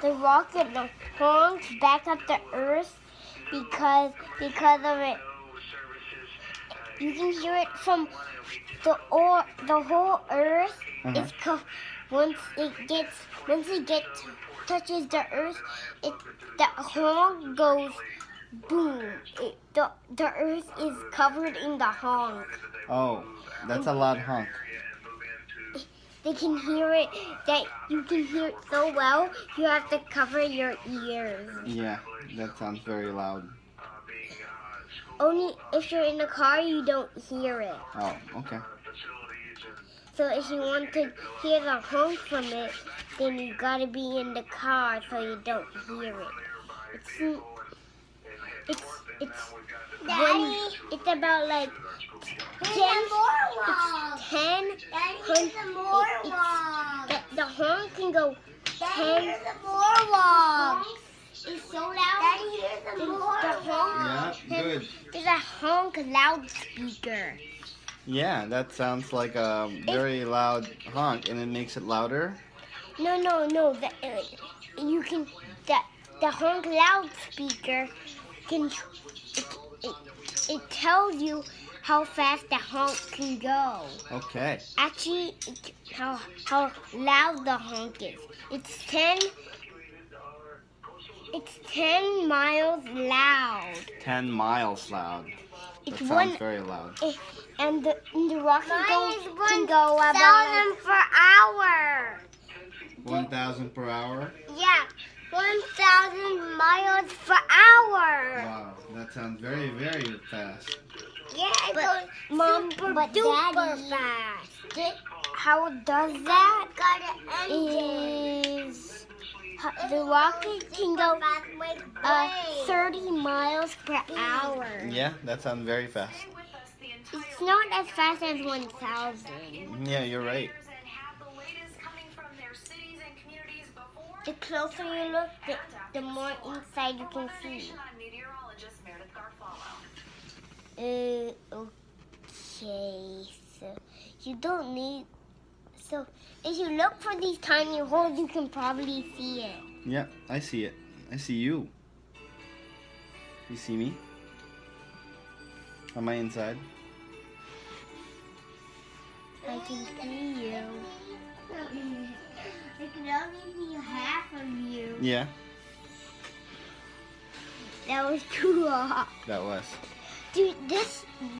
the rocket, the honks back up the Earth because of it. You can hear it from the whole Earth. It's once it touches the Earth, the honk goes boom. The Earth is covered in the honk. Oh, that's a loud honk. They can hear it. You can hear it so well. You have to cover your ears. Yeah, that sounds very loud. Only if you're in the car, you don't hear it. Oh, okay. So if you want to hear the honk from it, then you gotta be in the car so you don't hear it. It's about like 10. The honk can go 10. It's so loud. Yeah, good. There's a honk loudspeaker. Yeah, that sounds like a very loud honk, and it makes it louder. No. The honk loudspeaker can. It tells you how fast the honk can go. Okay. Actually, how loud the honk is. It's 10 miles loud. 10 miles loud. That sounds very loud. And the rocket can go about 1,000 per hour. 1,000 per hour? Yeah, 1,000 miles per hour. Wow, that sounds very, very fast. Yeah, it goes super duper fast. How it does that is the rocket can go 30 miles per hour. Yeah, that sounds very fast. It's not as fast as 1,000. Yeah, you're right. The closer you look, the more inside you can see. Okay, so you don't need. So if you look for these tiny holes, you can probably see it. Yeah, I see it. I see you. You see me? Am I inside? I can see you. I can only see half of you. Yeah. That was cool. That was. Dude, this